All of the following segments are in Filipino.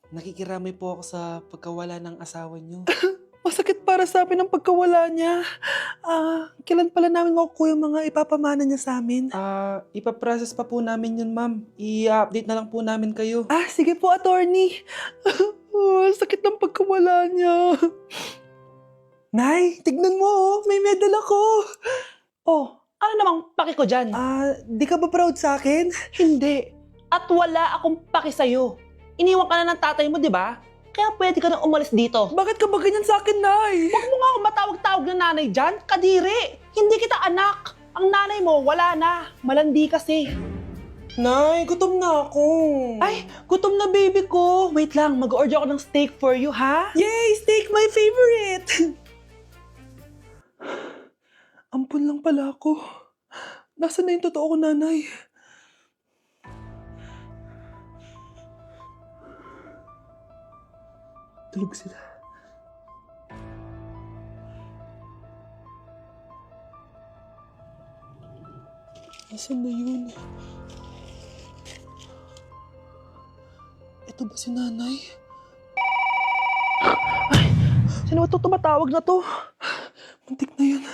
Nakikiramay po ako sa pagkawala ng asawa niyo. Masakit para sa amin ang pagkawala niya. Kailan pala namin makukuha yung mga ipapamana niya sa amin? Ipaprocess pa po namin yun, ma'am. I-update na lang po namin kayo. Sige po, attorney. Sakit ng pagkawala niya. Nay, tignan mo, may medal ako. Ano namang paki ko dyan? Di ka ba proud sa akin? Hindi. At wala akong paki sa'yo. Iniwan ka na ng tatay mo, di ba? Kaya pwede ka na umalis dito. Bakit ka ba ganyan sa akin, Nay? Huwag mo nga akong matawag-tawag na nanay dyan. Kadiri. Hindi kita anak. Ang nanay mo, wala na. Malandi kasi. Nay, gutom na ako. Ay, gutom na baby ko. Wait lang, mag-order ako ng steak for you, ha? Yay! Steak, my favorite! Ampun lang pala ako. Nasaan na yung totoo ko, nanay? Tulog sila. Nasaan na yun? Ito ba si nanay? Sino ba ito tumatawag na to? Muntik na yun.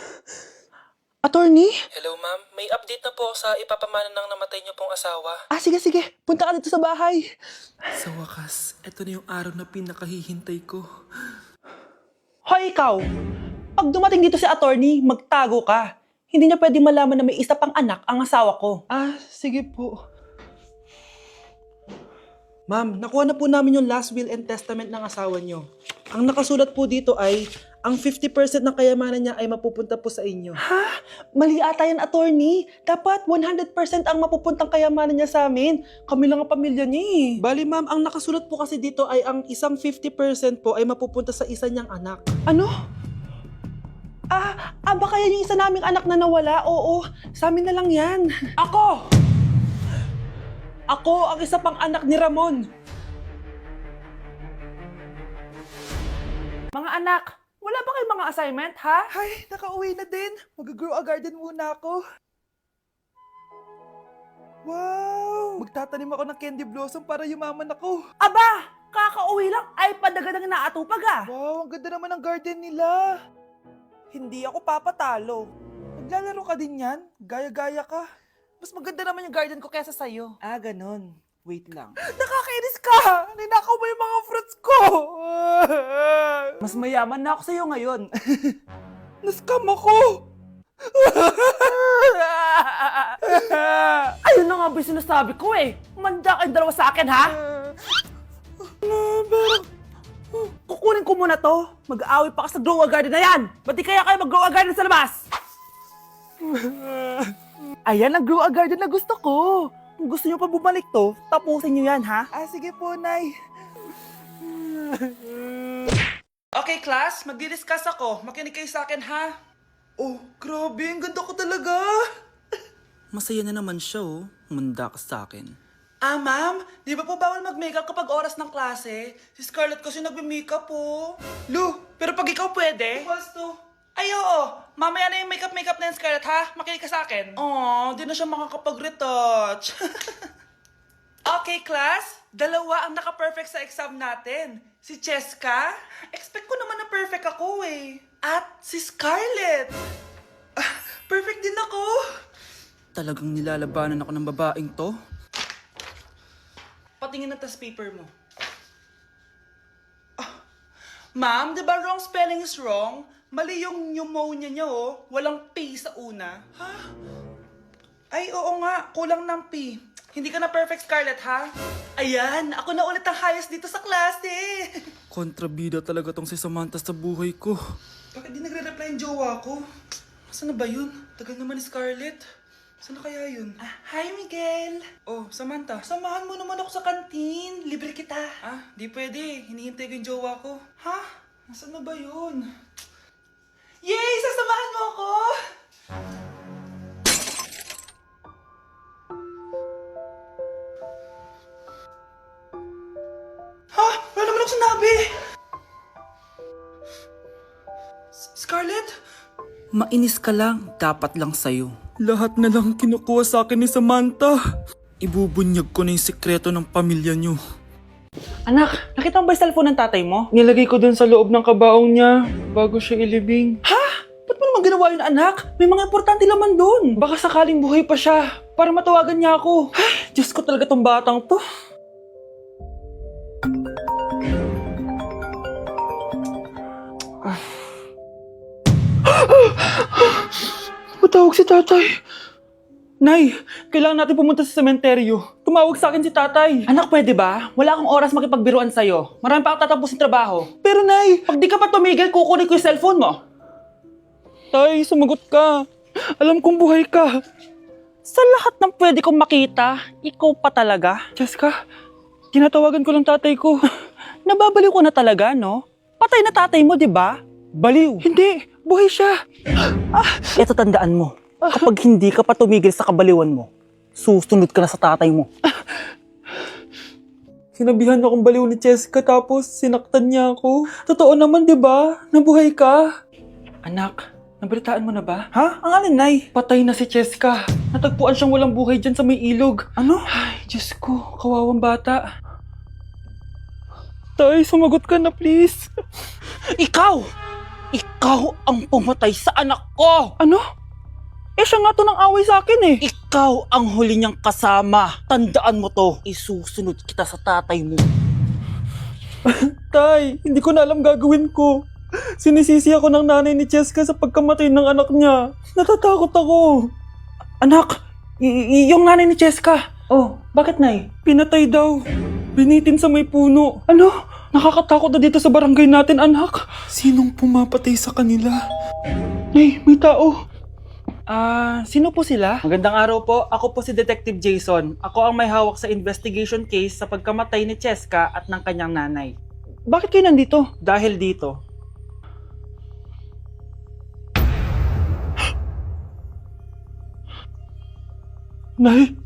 Attorney? Hello, ma'am. May update na po sa ipapamana ng namatay niyo pong asawa. Sige. Punta ka dito sa bahay. Sa wakas, ito na yung araw na pinakahihintay ko. Hoy, ikaw! Pag dumating dito si attorney, magtago ka. Hindi niya pwede malaman na may isa pang anak ang asawa ko. Sige po. Ma'am, nakuha na po namin yung last will and testament ng asawa niyo. Ang nakasulat po dito ay, ang 50% ng kayamanan niya ay mapupunta po sa inyo. Mali ata yan, attorney. Dapat 100% ang mapupuntang kayamanan niya sa amin. Kami lang ang pamilya niya eh. Bali ma'am, ang nakasulat po kasi dito ay ang isang 50% po ay mapupunta sa isa niyang anak. Ano? Baka yan yung isa naming anak na nawala. Oo, sa amin na lang yan. Ako! Ako ang isa pang anak ni Ramon. Mga anak, wala ba kayong mga assignment, ha? Ay, nakauwi na din. Mag-grow a garden muna ako. Wow! Magtatanim ako ng candy blossom para yumaman ako. Aba! Kakauwi lang ay padagadang naatupag ah. Wow, ang ganda naman ng garden nila. Hindi ako papatalo. Maglalaro ka din yan? Gaya-gaya ka. Mas maganda naman yung garden ko kaysa sa'yo. Ganon. Wait lang. Nakakainis ka! Ninakaw mo yung mga fruits ko! Mas mayaman na ako sa'yo ngayon. Nascam ako! Ayun na nga ba yung sinasabi ko eh. Manda kayong dalawa sa akin, ha? Kukunin ko muna to. Mag-aaway pa ka sa grow a garden na yan. Ba't di kaya kayo mag-grow a garden sa labas? Ayan ang grow a garden na gusto ko. Kung gusto nyo pa bumalik to, tapusin nyo yan, ha? Sige po, Nay. Okay class, magdi-discuss ako. Makinig kayo sa akin ha. Oh, grabe. Ang ganda ko talaga. Masaya na naman siya oh. Manda ka sa akin. Ma'am, di ba po bawal mag-makeup kapag oras ng klase? Si Scarlett kasi nagbe-makeup po. Lu, pero pag ikaw pwede? Basto. Ay oo, mamaya na yung makeup na yung Scarlett ha? Makinig ka sa akin. Di na siya makakapag-retouch. Okay class, dalawa ang naka-perfect sa exam natin. Si Cheska, expect ko naman na perfect ako eh. At si Scarlett. Perfect din ako. Talagang nilalabanan ako ng babaeng to. Patingin na test paper mo. Ma'am, di ba wrong spelling is wrong? Mali yung pneumonia niya oh. Walang P sa una. Ha? Ay, oo nga. Kulang ng P. Hindi ka na perfect, Scarlett, ha? Ayan, ako na ulit ang highest dito sa klase. Kontrabida talaga tong si Samantha sa buhay ko. Bakit di nagre-reply yung jowa ko? Saan na ba yun? Tagal naman ni Scarlett. Saan na kaya yun? Hi, Miguel. Oh, Samantha, samahan mo naman ako sa kantin. Libre kita. Di pwede. Hinihintay ko yung jowa ko. Ha? Nasaan na ba yun? Yay! Sasamahan mo ako! Wala naman ako sinabi! Scarlett? Mainis ka lang. Dapat lang sa'yo. Lahat na lang kinukuha sa akin ni Samantha. Ibubunyag ko na yung sikreto ng pamilya niyo. Anak, nakita mo ba yung cellphone ng tatay mo? Nilagay ko dun sa loob ng kabaong niya bago siya ilibing. Ba't mo naman ginawa yun, anak? May mga importante laman doon. Baka sakaling buhay pa siya para matawagan niya ako. Ay, Diyos ko talaga tong batang to. Matawag si tatay. Nay, kailangan natin pumunta sa sementeryo. Tumawag sa akin si tatay. Anak, pwede ba? Wala akong oras makipagbiruan sa'yo. Marami pa akong tatapusin trabaho. Pero nay, Pag di ka pa tumigil, kukunin ko yung cellphone mo. tay, sumagot ka. Alam kong buhay ka. Sa lahat ng pwede kong makita, ikaw pa talaga. Jessica, tinatawagan ko lang tatay ko. Nababaliw ko na talaga, no? Patay na tatay mo, di ba? Baliw. Hindi, buhay siya. Ito tandaan mo. Kapag hindi ka pa tumigil sa kabaliwan mo, susunod ka na sa tatay mo. Sinabihan akong baliw ni Jessica tapos sinaktan niya ako. Totoo naman, di ba? Nabuhay ka. Anak, nabalitaan mo na ba? Ha? Ang alin, Nay? Patay na si Jessica. Natagpuan siyang walang buhay dyan sa may ilog. Ano? Ay, Diyos ko, kawawang bata. Tay, sumagot ka na please. Ikaw! Ikaw ang pumatay sa anak ko! Ano? Eh, siya nga to ng away sa akin eh. Ikaw ang huli niyang kasama. Tandaan mo to. Isusunod kita sa tatay mo. Tay, hindi ko na alam gagawin ko. Sinisisi ako ng nanay ni Jessica sa pagkamatay ng anak niya. Natatakot ako. Anak, yung nanay ni Jessica. Oh, bakit, Nay? Pinatay daw. Binitin sa may puno. Ano? Nakakatakot na dito sa barangay natin, anak. Sinong pumapatay sa kanila? Nay, may tao. Sino po sila? Magandang araw po. Ako po si Detective Jason. Ako ang may hawak sa investigation case sa pagkamatay ni Cheska at ng kanyang nanay. Bakit kayo nandito? Dahil dito. Nay,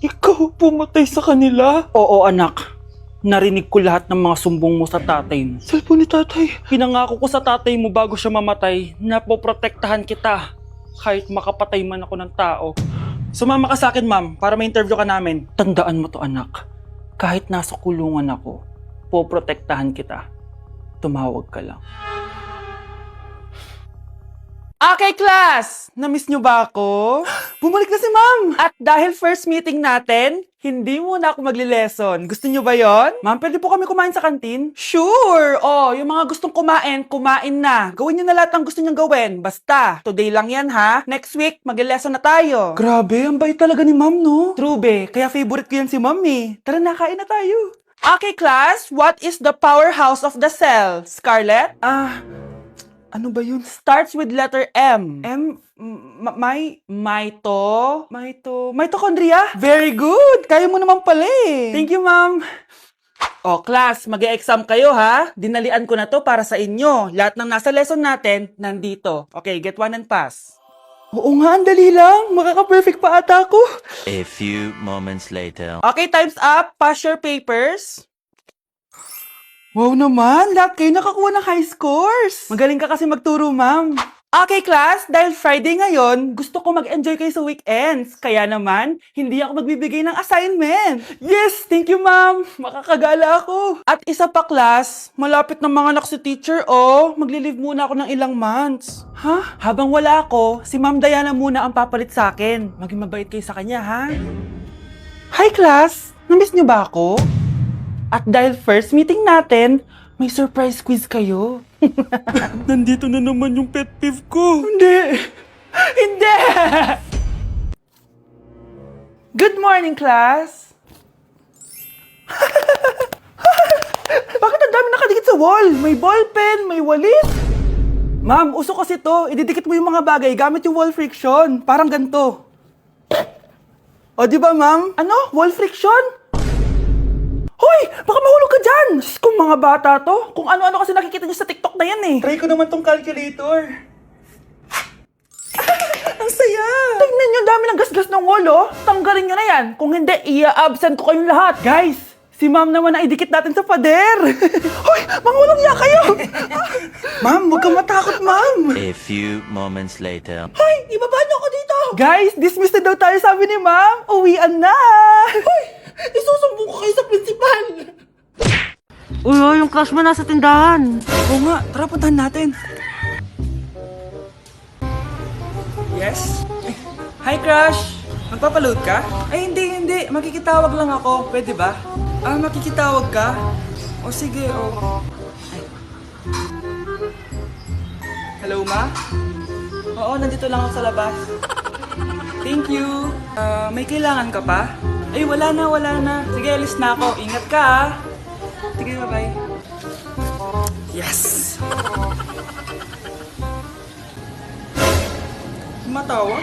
ikaw pumatay sa kanila? Oo, anak. Narinig ko lahat ng mga sumbong mo sa tatay mo. Cellphone ni tatay. Pinangako ko sa tatay mo bago siya mamatay na poprotektahan kita kahit makapatay man ako ng tao. Sumama ka sa akin, ma'am, para may interview ka namin. Tandaan mo to, anak. Kahit nasa kulungan ako, poprotektahan kita. Tumawag ka lang. Okay, class! Namiss nyo ba ako? Bumalik na si ma'am! At dahil first meeting natin, hindi muna ako magli-lesson. Gusto nyo ba yon? Ma'am, pwede po kami kumain sa kantin? Sure! Oh, yung mga gustong kumain, kumain na. Gawin nyo na lahat ng gusto nyo gawin. Basta, today lang yan ha. Next week, magli-lesson na tayo. Grabe, ang bait talaga ni ma'am, no? True, be. Kaya favorite ko yan si ma'am eh. Tara na, kain na tayo. Okay, class. What is the powerhouse of the cell? Scarlett? Ano ba yun? Starts with letter M. Mitochondria? Very good! Kaya mo naman pala eh. Thank you, ma'am. O, class, mag-e-exam kayo ha. Dinalian ko na to para sa inyo. Lahat ng nasa lesson natin, nandito. Okay, get one and pass. Oo nga, ang dali lang. Makaka-perfect pa ata ako. A few moments later. Okay, time's up. Pass your papers. Wow naman, lahat kayo nakakuha ng high scores. Magaling ka kasi magturo, ma'am. Okay, class, dahil Friday ngayon, gusto ko mag-enjoy kayo sa weekends. Kaya naman, hindi ako magbibigay ng assignment. Yes, thank you ma'am. Makakagala ako. At isa pa, class, malapit na mga anak si teacher, oh. Magli-leave muna ako ng ilang months. Ha? Habang wala ako, si Ma'am Diana muna ang papalit sa akin. Maging mabait kayo sa kanya, ha? Hi, class! Namiss niyo ba ako? At dahil first meeting natin, may surprise quiz kayo. Nandito na naman yung pet peeve ko. Hindi! Hindi! Good morning, class! Bakit ang dami nakadikit sa wall? May ballpen, may walis. Ma'am, uso kasi to. Ididikit mo yung mga bagay gamit yung wall friction. Parang ganito. O, di ba, ma'am? Ano? Wall friction? Hoy! Baka mahulog ka dyan! Diyos ko, mga bata to. Kung ano-ano kasi nakikita nyo sa TikTok na yan eh. Try ko naman tong calculator. Ang saya! Tingnan nyo, dami ng gasgas ng wall, oh. Tanggalin nyo na yan. Kung hindi, i-absent ko kayong lahat. Guys, si ma'am naman na idikit natin sa pader. Hoy! Mangulong niya kayo! Ma'am, huwag kang matakot, ma'am. A few moments later. Hoy! Ibaba niyo ako dito! Guys, dismiss na daw tayo, sabi ni ma'am. Uwian na! Hoy! Isusumbong ko kayo sa principal! Uy, yung crush mo nasa tindahan. Oo nga, tara puntahan natin. Yes? Hi, crush! Magpapaload ka? Ay, hindi. Makikitawag lang ako. Pwede ba? Ah, makikitawag ka? O sige, o. Ay. Hello, ma? Oo, nandito lang ako sa labas. Thank you. May kailangan ka pa? Ay, wala na. Sige, alis na ako. Ingat ka, ah. Sige, bye-bye. Yes! Matawa?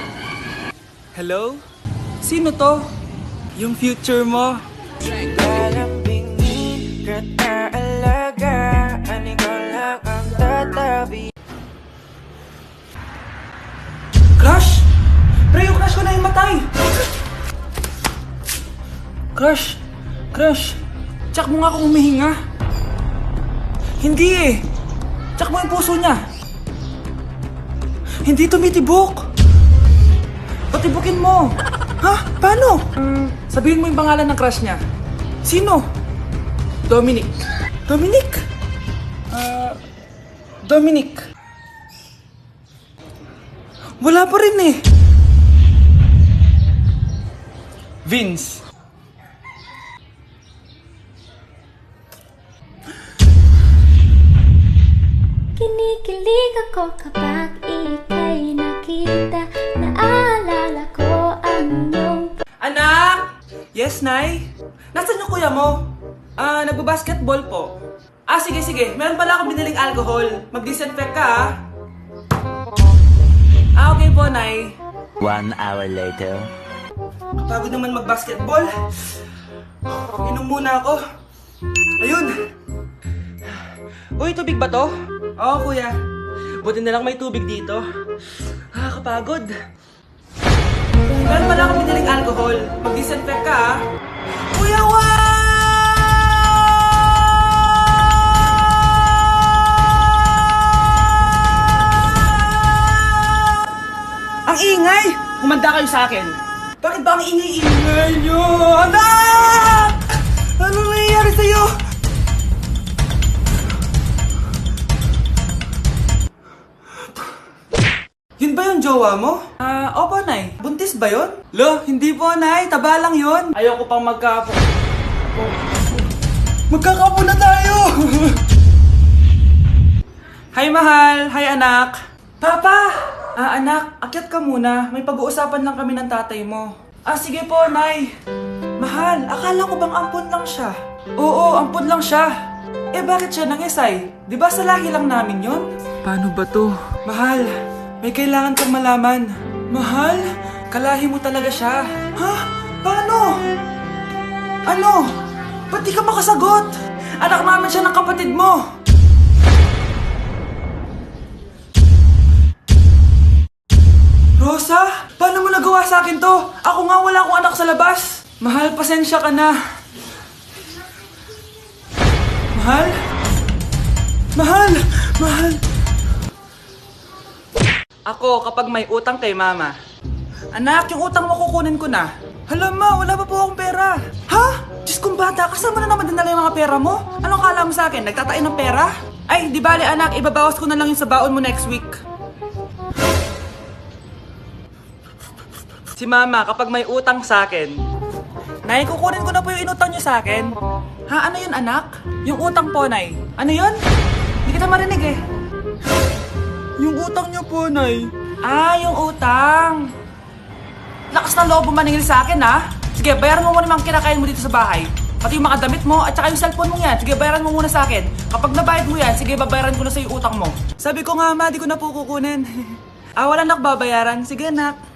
Hello? Sino to? Yung future mo. Crush! Pre, yung crush ko na yung matay! Crush! Tsak mo nga kung humihinga. Hindi eh! Tsak mo yung puso niya. Hindi tumitibok. Patibukin mo. Ha? Paano? Sabihin mo yung pangalan ng crush niya. Sino? Dominic. Dominic. Wala pa rin eh. Vince. Kinikilig ako kapag ika'y nakita. Naalala ko ang iyong Anak! Yes, Nay? Nasaan yung kuya mo? Nagbabasketball po. Sige. Meron pala akong biniling alcohol. Mag-disinfect ka, okay po, Nay. 1 hour later. Kapagod naman mag-basketball. Inom muna ako. Ayun! Uy, tubig ba to? Oo, kuya. Buti na lang may tubig dito. Kapagod. Meron pala akong biniling alcohol. Mag-disinfect ka, Kuya Juan! Ang ingay! Humanda kayo sa akin. Bakit ba ang ingay-ingay nyo? Anak! Ano nangyayari sa'yo? Yun ba yung jowa mo? Opo, Nay. Buntis ba yun? Lo, hindi po, Nay. Taba lang yun. Ayoko pang magkapo. Magkakapo na tayo! Hi, mahal. Hi, anak. Papa! Anak, akyat ka muna. May pag-uusapan lang kami ng tatay mo. Sige po, Nay. Mahal, akala ko bang ampun lang siya? Oo, ampun lang siya. Bakit siya nangisay? Di ba sa lahi lang namin yon? Paano ba to? Mahal, may kailangan kang malaman. Mahal, kalahi mo talaga siya. Ha? Paano? Ano? Ba't di ka makasagot? Anak namin siya ng kapatid mo. Rosa, paano mo nagawa sa akin to? Ako nga wala akong anak sa labas. Mahal, pasensya ka na. Mahal. Ako, kapag may utang kay mama. Anak, yung utang mo kukunin ko na. Hala ma, wala pa po akong pera. Ha? Diyos kong bata, kasama na naman dinala yung mga pera mo? Anong kala mo sa akin? Nagtatain ng pera? Ay, di bale anak, ibabawas ko na lang yung sa baon mo next week. Si mama, kapag may utang sa akin, Nay, kukunin ko na po yung inutang niyo sa akin. Ha? Ano yun, anak? Yung utang po, Nay. Ano yun? Hindi kita marinig eh. Yung utang niyo po, Nay. Yung utang. Lakas ng loob mo maningil sa akin, ha? Sige, bayaran mo muna yung mga kinakain mo dito sa bahay. Pati yung mga damit mo at saka yung cellphone mo yan. Sige, bayaran mo muna sa akin. Kapag nabayad mo yan, sige, babayaran ko na sa yung utang mo. Sabi ko nga, ma, di ko na po kukunin. Wala nak babayaran. Sige, nak.